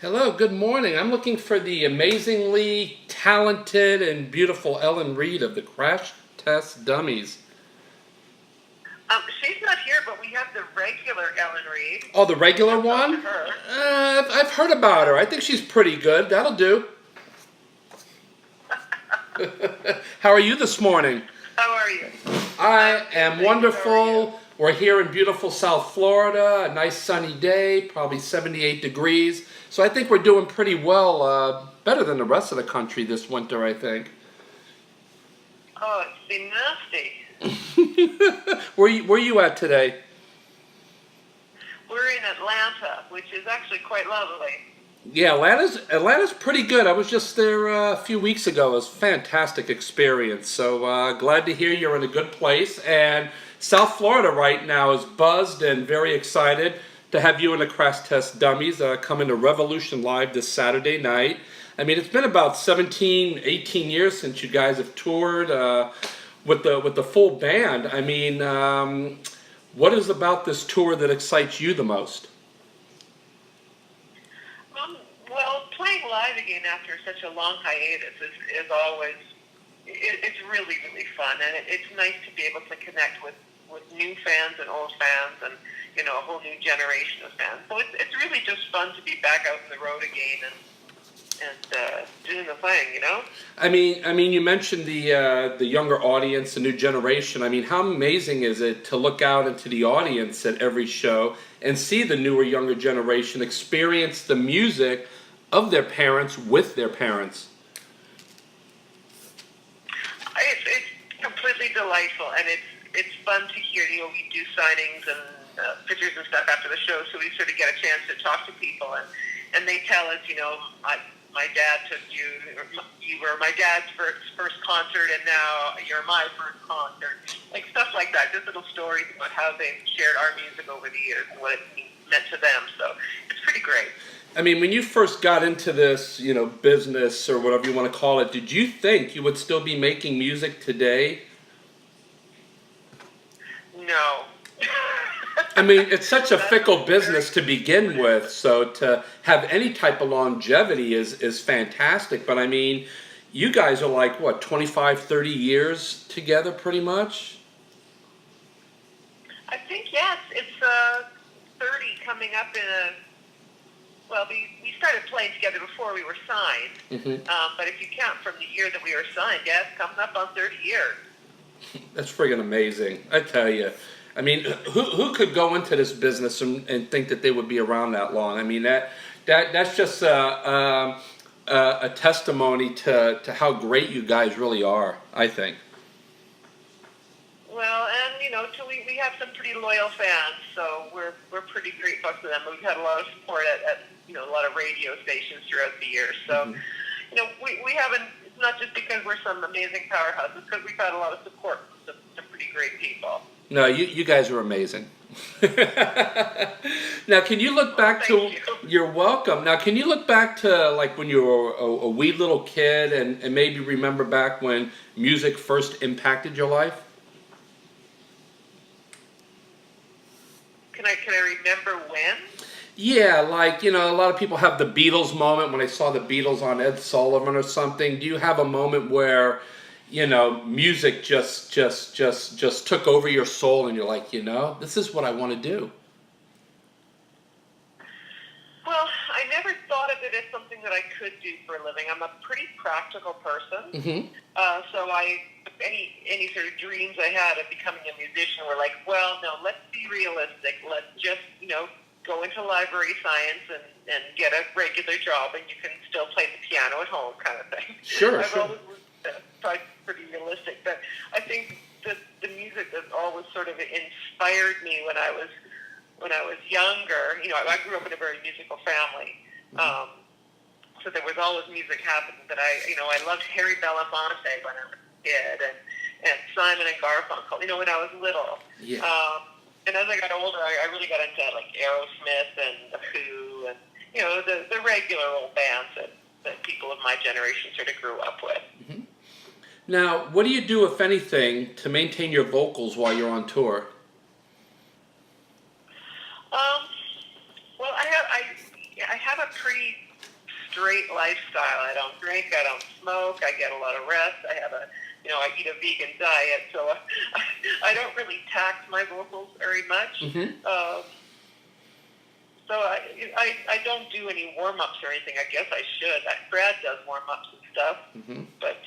Hello, good morning. I'm looking for the amazingly talented and beautiful Ellen Reid of the Crash Test Dummies. She's not here, but we have the regular Ellen Reid. Oh, the regular I've talked to one? her. I've heard about her. I think she's pretty good. That'll do. How are you this morning? How are you? I am Thank you. How are you? wonderful. We're here in beautiful South Florida, a nice sunny day, probably 78 degrees. So I think we're doing pretty well, better than the rest of the country this winter, I think. Oh, it's been nasty. Where you at today? We're in Atlanta, which is actually quite lovely. Yeah, Atlanta's pretty good. I was just there a few weeks ago. It was a fantastic experience. So glad to hear you're in a good place. And South Florida right now is buzzed and very excited to have you in the Crash Test Dummies coming to Revolution Live this Saturday night. I mean, it's been about 17, 18 years since you guys have toured with the full band. I mean, what is about this tour that excites you the most? Well, playing live again after such a long hiatus is always, it's really, really fun. And it's nice to be able to connect with new fans and old fans and, a whole new generation of fans. So it's really just fun to be back out on the road again and doing the thing, I mean, you mentioned the younger audience, the new generation. I mean, how amazing is it to look out into the audience at every show and see the newer, younger generation experience the music of their parents with their parents? It's completely delightful, and it's fun to hear. We do signings and pictures and stuff after the show, so we sort of get a chance to talk to people, and they tell us, my dad took you. You were my dad's first concert, and now you're my first concert. Like stuff like that. Just little stories about how they've shared our music over the years and what it meant to them. So it's pretty great. I mean, when you first got into this, business or whatever you want to call it, did you think you would still be making music today? No. I mean, it's such a fickle business to begin with, so to have any type of longevity is fantastic. But I mean, you guys are like, what, 25, 30 years together pretty much? I think, yes. It's 30 coming up well, we started playing together before we were signed. Mm-hmm. But if you count from the year that we were signed, yeah, it's coming up on 30 years. That's friggin' amazing, I tell you. I mean, who could go into this business and think that they would be around that long? I mean, that's just a testimony to how great you guys really are, I think. Well, and we have some pretty loyal fans, so we're pretty grateful to them. We've had a lot of support at a lot of radio stations throughout the years. So, we haven't. It's not just because we're some amazing powerhouses, it's because we've had a lot of support from some pretty great people. No, you guys are amazing. Now, can you look back to... You're welcome. Now, can you look back to like when you were a wee little kid and maybe remember back when music first impacted your life? Can I remember when? Yeah, like, a lot of people have the Beatles moment when they saw the Beatles on Ed Sullivan or something. Do you have a moment where, music just took over your soul and you're like, this is what I want to do? Well, I never thought of it as something that I could do for a living. I'm a pretty practical person. Mm-hmm. So any sort of dreams I had of becoming a musician were like, well, no, let's be realistic. Let's just, go into library science and get a regular job, and you can still play the piano at home, kind of thing. Sure. I've always tried to be pretty realistic, but I think that the music has always sort of inspired me when I was younger. I grew up in a very musical family, so there was always music happening. But I loved Harry Belafonte when I was a kid, and Simon and Garfunkel. When I was little. Yeah. And as I got older, I really got into like Aerosmith and The Who and the regular old bands that people of my generation sort of grew up with. Mm-hmm. Now, what do you do, if anything, to maintain your vocals while you're on tour? Well, I have a pretty straight lifestyle. I don't drink. I don't smoke. I get a lot of rest. I have I eat a vegan diet, so I don't really tax my vocals very much. So I don't do any warm-ups or anything. I guess I should. Brad does warm-ups and stuff. But,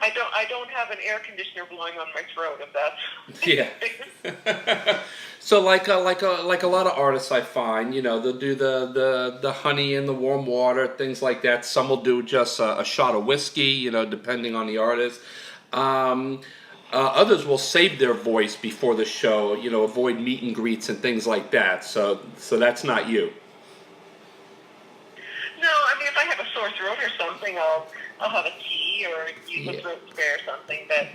I don't have an air conditioner blowing on my throat, if that's... Yeah. So like a lot of artists I find, they'll do the honey and the warm water, things like that. Some will do just a shot of whiskey, depending on the artist. Others will save their voice before the show, avoid meet and greets and things like that. So that's not you. No, I mean, if I have a sore throat or something, I'll have a tea or use a throat spray or something. But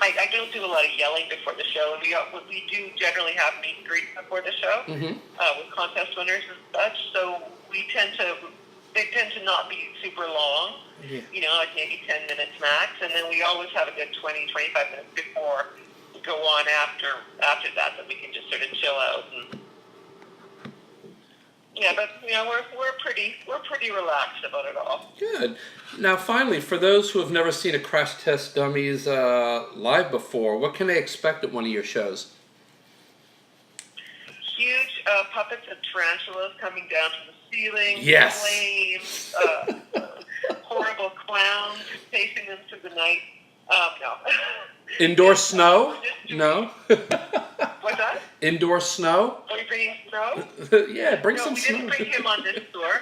I don't do a lot of yelling before the show. We do generally have meet and greets before the show with contest winners and such. So they tend to not be super long. Like maybe 10 minutes max, and then we always have a good 20, 25 minutes before we go on after that we can just sort of chill out. And but we're pretty relaxed about it all. Good. Now, finally, for those who have never seen a Crash Test Dummies live before, what can they expect at one of your shows? Huge puppets and tarantulas coming down to the ceiling. Yes. Flames. Horrible clowns chasing them through the night. No. Indoor snow? No. What's that? Indoor snow? Are we bringing snow? Yeah, bring some snow. No, we didn't bring him on this tour.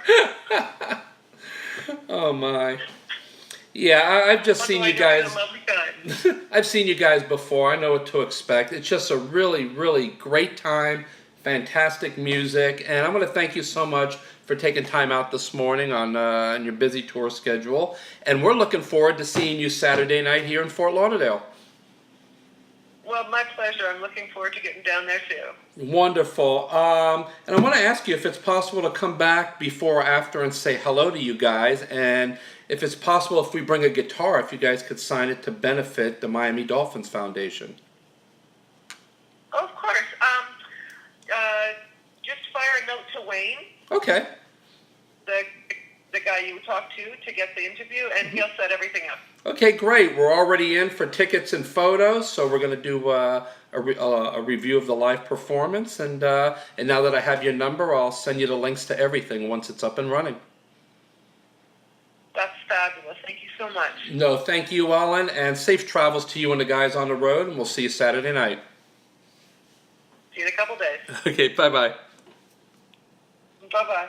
Oh my. Yeah, I've just seen you guys. I've seen you guys before. I know what to expect. It's just a really, really great time. Fantastic music, and I'm going to thank you so much for taking time out this morning on your busy tour schedule. And we're looking forward to seeing you Saturday night here in Fort Lauderdale. Well, my pleasure. I'm looking forward to getting down there too. Wonderful. And I want to ask you if it's possible to come back before or after and say hello to you guys, and if it's possible if we bring a guitar, if you guys could sign it to benefit the Miami Dolphins Foundation. Oh, of course. Just fire a note to Wayne. Okay. The guy you talked to get the interview, and he'll set everything up. Okay, great. We're already in for tickets and photos, so we're going to do a review of the live performance. And now that I have your number, I'll send you the links to everything once it's up and running. That's fabulous. Thank you so much. No, thank you, Ellen, and safe travels to you and the guys on the road, and we'll see you Saturday night. See you in a couple days. Okay, bye-bye. Bye-bye.